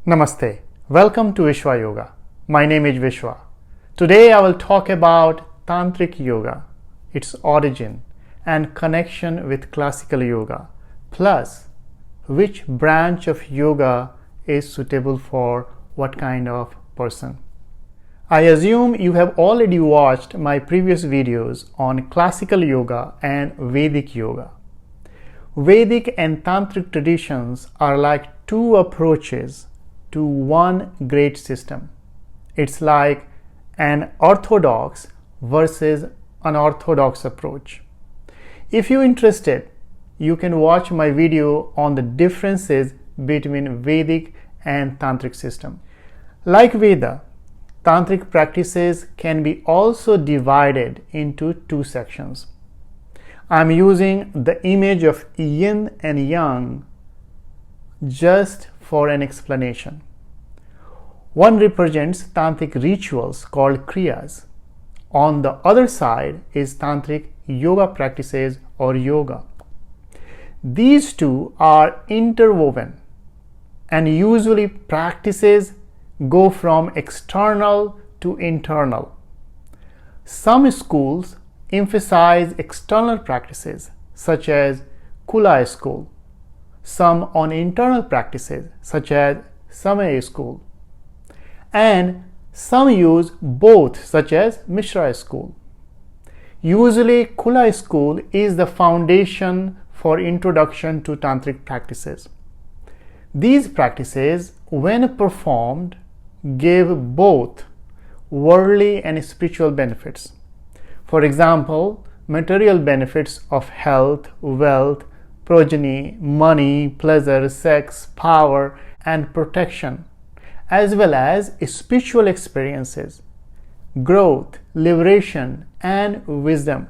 Namaste. Welcome to Vishwa Yoga. My name is Vishwa. Today I will talk about Tantric Yoga, its origin and connection with Classical Yoga, plus which branch of yoga is suitable for what kind of person. I assume you have already watched my previous videos on Classical Yoga and Vedic Yoga. Vedic and Tantric traditions are like two approaches to one great system. It's like an orthodox versus unorthodox approach. If you're interested, you can watch my video on the differences between Vedic and Tantric system. Like Veda, Tantric practices can be also divided into two sections. I'm using the image of yin and yang just for an explanation. One represents Tantric rituals called kriyas. On the other side is Tantric yoga practices or yoga. These two are interwoven, and usually practices go from external to internal. Some schools emphasize external practices such as Kula school, some on internal practices such as Samaya school, and some use both such as Mishra school. Usually Kula school is the foundation for introduction to Tantric practices. These practices, when performed, give both worldly and spiritual benefits. For example, material benefits of health, wealth, progeny, money, pleasure, sex, power, and protection, as well as spiritual experiences, growth, liberation, and wisdom.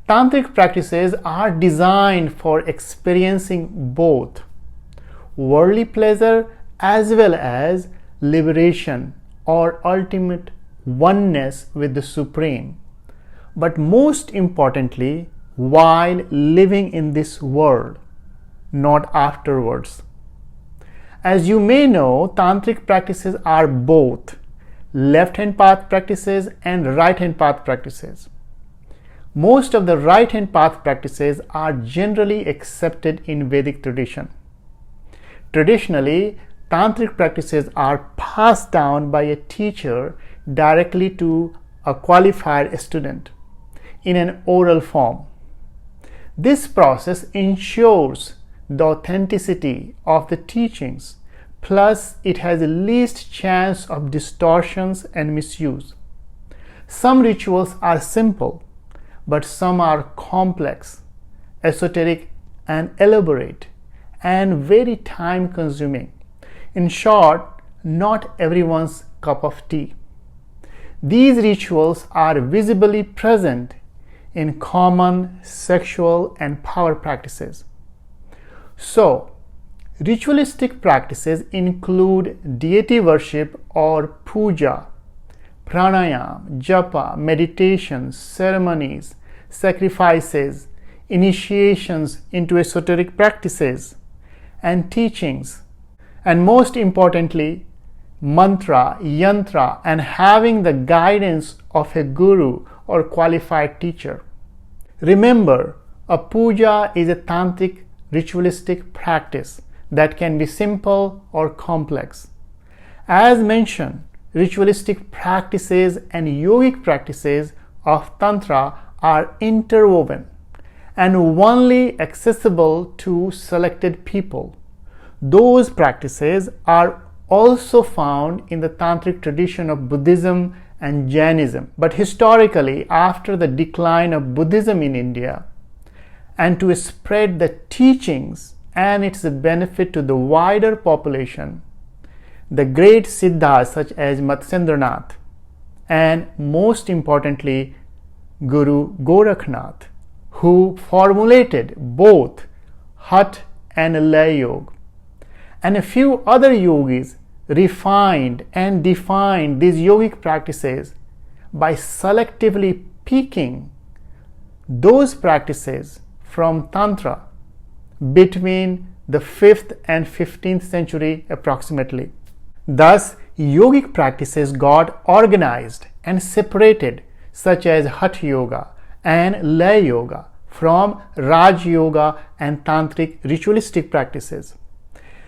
Tantric practices are designed for experiencing both worldly pleasure as well as liberation or ultimate oneness with the Supreme, but most importantly, while living in this world, not afterwards. As you may know, Tantric practices are both left-hand path practices and right-hand path practices. Most of the right-hand path practices are generally accepted in Vedic tradition. Traditionally, Tantric practices are passed down by a teacher directly to a qualified student in an oral form. This process ensures the authenticity of the teachings, plus it has the least chance of distortions and misuse. Some rituals are simple, but some are complex, esoteric, and elaborate, and very time-consuming. In short, not everyone's cup of tea. These rituals are visibly present in common sexual and power practices. So, ritualistic practices include deity worship or puja, pranayam, japa, meditations, ceremonies, sacrifices, initiations into esoteric practices, and teachings, and most importantly, mantra, yantra, and having the guidance of a guru or qualified teacher. Remember, a puja is a tantric ritualistic practice that can be simple or complex. As mentioned, ritualistic practices and yogic practices of Tantra are interwoven and only accessible to selected people. Those practices are also found in the Tantric tradition of Buddhism and Jainism. But historically, after the decline of Buddhism in India, and to spread the teachings and its benefit to the wider population, the great Siddhas such as Matsyendranath and most importantly Guru Gorakhnath, who formulated both Hatha and Lay Yoga, and a few other yogis refined and defined these yogic practices by selectively picking those practices from Tantra between the 5th and 15th century approximately. Thus, yogic practices got organized and separated, such as Hatha Yoga and Laya Yoga, from Raj Yoga and Tantric ritualistic practices.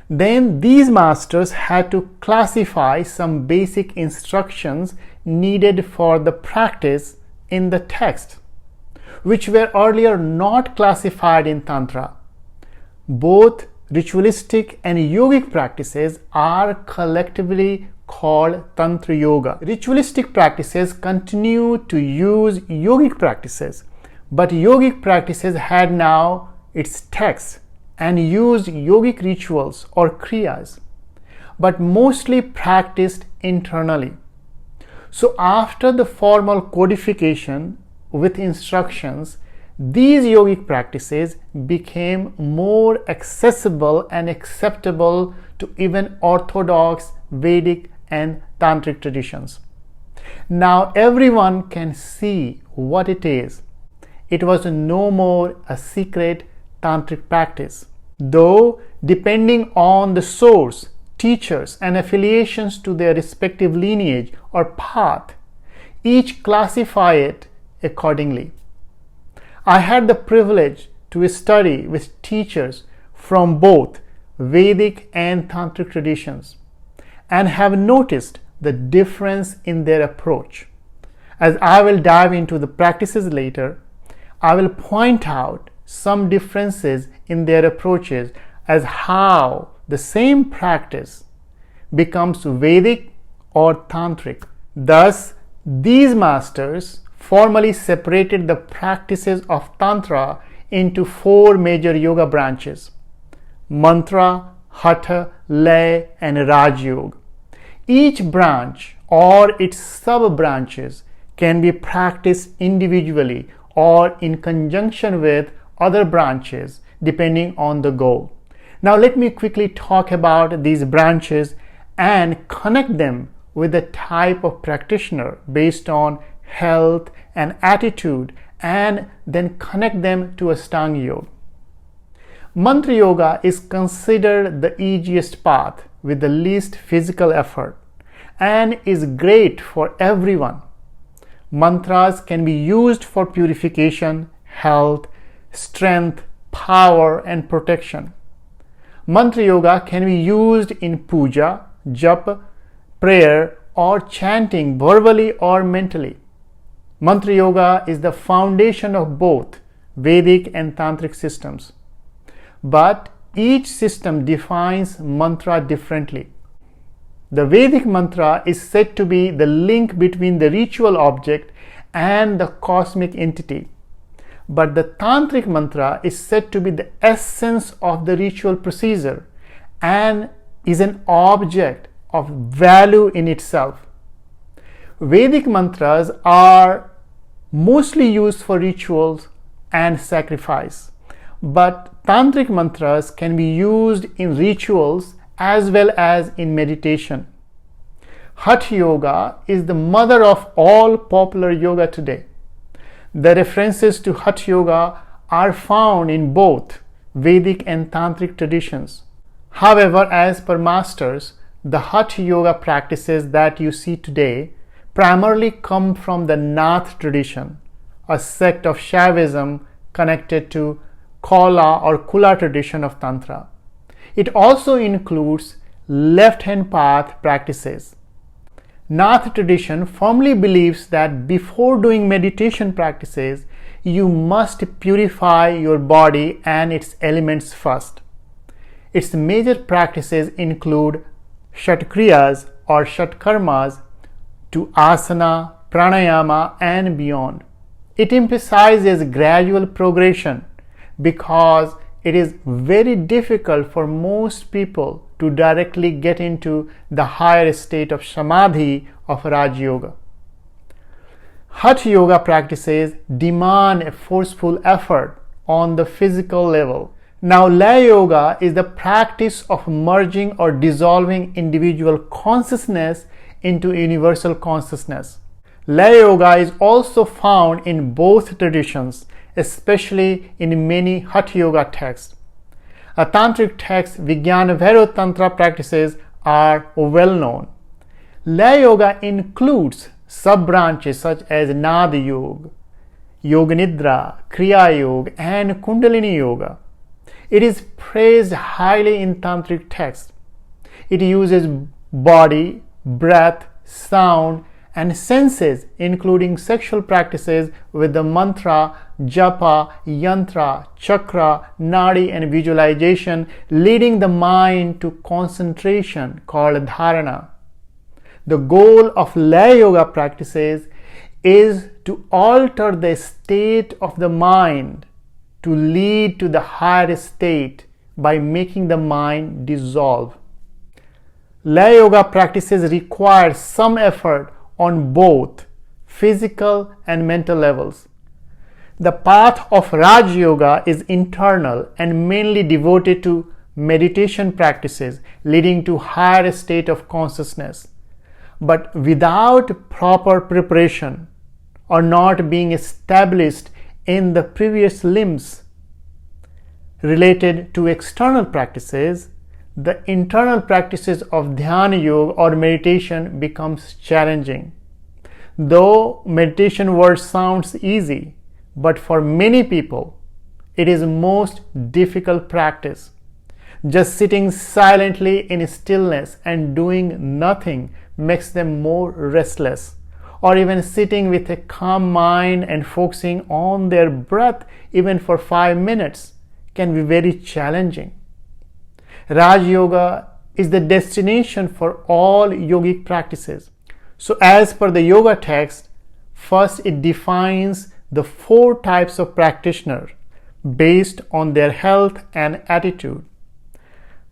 Then these masters had to classify some basic instructions needed for the practice in the text, which were earlier not classified in Tantra. Both ritualistic and yogic practices are collectively called Tantric Yoga. Ritualistic practices continue to use yogic practices, but yogic practices had now its text and used yogic rituals or kriyas, but mostly practiced internally. So after the formal codification with instructions, these yogic practices became more accessible and acceptable to even orthodox Vedic and Tantric traditions. Now everyone can see what it is. It was no more a secret Tantric practice, though depending on the source, teachers, and affiliations to their respective lineage or path, each classify it accordingly. I had the privilege to study with teachers from both Vedic and Tantric traditions and have noticed the difference in their approach. As I will dive into the practices later, I will point out some differences in their approaches as how the same practice becomes Vedic or Tantric. Thus, these masters formally separated the practices of Tantra into 4 major yoga branches: Mantra, Hatha, Laya, and Raj Yoga. Each branch or its sub-branches can be practiced individually or in conjunction with other branches depending on the goal. Now let me quickly talk about these branches and connect them with the type of practitioner based on health and attitude, and then connect them to Ashtanga Yoga. Mantra Yoga is considered the easiest path with the least physical effort and is great for everyone. Mantras can be used for purification, health, strength, power, and protection. Mantra Yoga can be used in puja, japa, prayer, or chanting verbally or mentally. Mantra Yoga is the foundation of both Vedic and Tantric systems, but each system defines mantra differently. The Vedic mantra is said to be the link between the ritual object and the cosmic entity, but the Tantric mantra is said to be the essence of the ritual procedure and is an object of value in itself. Vedic mantras are mostly used for rituals and sacrifice, but Tantric mantras can be used in rituals as well as in meditation. Hatha Yoga is the mother of all popular yoga today. The references to Hatha Yoga are found in both Vedic and Tantric traditions. However, as per masters, the Hatha Yoga practices that you see today primarily come from the Nath tradition, a sect of Shaivism connected to Kaula or Kula tradition of Tantra. It also includes left-hand path practices. Nath tradition firmly believes that before doing meditation practices, you must purify your body and its elements first. Its major practices include Shatkriyas or Shatkarmas to asana, pranayama, and beyond. It emphasizes gradual progression because it is very difficult for most people to directly get into the higher state of samadhi of Raj Yoga. Hatha Yoga practices demand a forceful effort on the physical level. Now, Laya Yoga is the practice of merging or dissolving individual consciousness into universal consciousness. Laya Yoga is also found in both traditions, especially in many Hatha Yoga texts. A tantric text, Vijnana Tantra practices are well known. Laya Yoga includes sub-branches such as Nada Yoga, Yoga Nidra, Kriya Yoga, and Kundalini Yoga. It is praised highly in tantric texts. It uses body, breath, sound, and senses, including sexual practices with the mantra, japa, yantra, chakra, nadi, and visualization, leading the mind to concentration called dharana. The goal of Laya Yoga practices is to alter the state of the mind to lead to the higher state by making the mind dissolve. Laya Yoga practices require some effort on both physical and mental levels. The path of Raj Yoga is internal and mainly devoted to meditation practices leading to higher state of consciousness. But without proper preparation or not being established in the previous limbs related to external practices, the internal practices of Dhyana Yoga or meditation becomes challenging. Though meditation word sounds easy, but for many people, it is most difficult practice. Just sitting silently in stillness and doing nothing makes them more restless. Or even sitting with a calm mind and focusing on their breath even for 5 minutes can be very challenging. Raj Yoga is the destination for all yogic practices. So as per the yoga text, first it defines the 4 types of practitioner based on their health and attitude.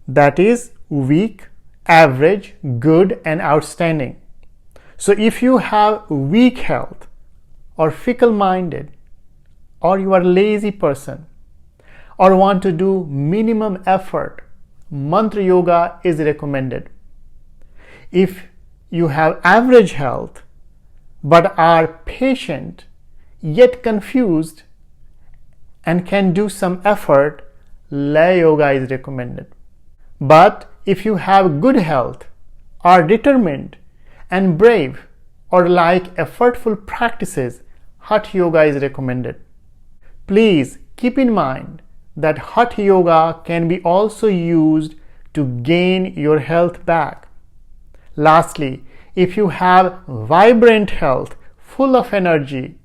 That is weak, average, good, and outstanding. So if you have weak health or fickle-minded, or you are a lazy person, or want to do minimum effort, mantra yoga is recommended. If you have average health but are patient yet confused and can do some effort, Laya Yoga is recommended. But if you have good health, are determined and brave, or like effortful practices, Hatha Yoga is recommended. Please keep in mind that Hatha Yoga can be also used to gain your health back. Lastly, if you have vibrant health, full of energy,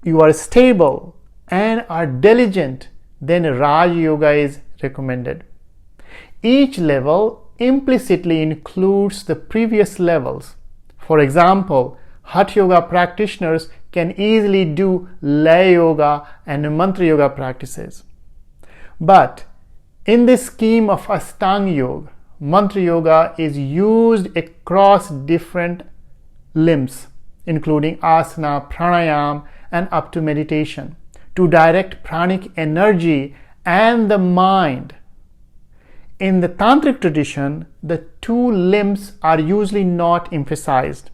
you are stable and are diligent, then Raj Yoga is recommended. Each level implicitly includes the previous levels. For example, Hatha Yoga practitioners can easily do Laya Yoga and Mantra Yoga practices. But in this scheme of Ashtanga Yoga, Mantra Yoga is used across different limbs, including asana, pranayama, and up to meditation, to direct pranic energy and the mind. In the Tantric tradition, the 2 limbs are usually not emphasized,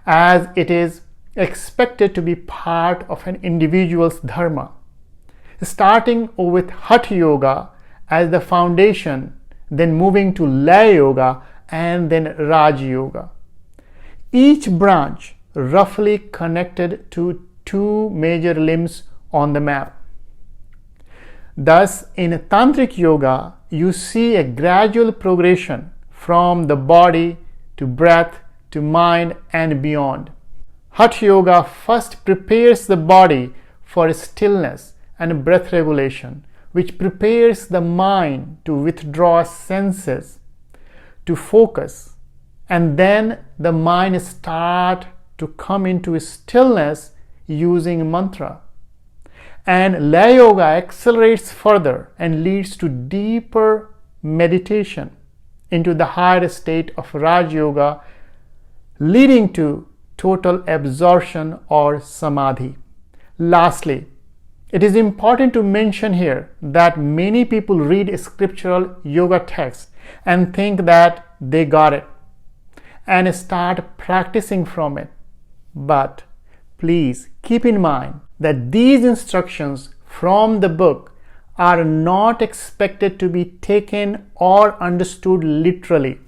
as it is expected to be part of an individual's dharma. Starting with Hatha Yoga as the foundation, then moving to Laya Yoga and then Raj Yoga. Each branch roughly connected to 2 major limbs on the map. Thus, in Tantric Yoga, you see a gradual progression from the body to breath to mind and beyond. Hatha Yoga first prepares the body for stillness and breath regulation, which prepares the mind to withdraw senses, to focus, and then the mind starts to come into stillness using mantra. And Laya Yoga accelerates further and leads to deeper meditation into the higher state of Raj Yoga, leading to total absorption or samadhi. Lastly, it is important to mention here that many people read scriptural yoga texts and think that they got it and start practicing from it. But please keep in mind that these instructions from the book are not expected to be taken or understood literally.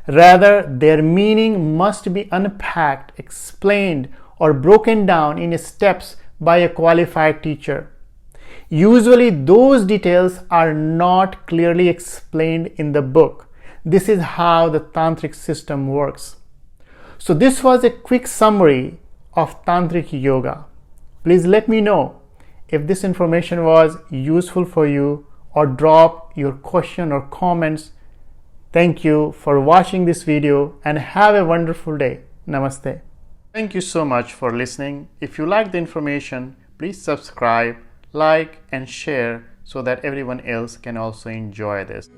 Rather, their meaning must be unpacked, explained, or broken down in steps by a qualified teacher. Usually, those details are not clearly explained in the book. This is how the Tantric system works. So this was a quick summary of Tantric Yoga. Please let me know if this information was useful for you, or drop your question or comments. Thank you for watching this video and have a wonderful day. Namaste. Thank you so much for listening. If you like the information, please subscribe, like, and share so that everyone else can also enjoy this.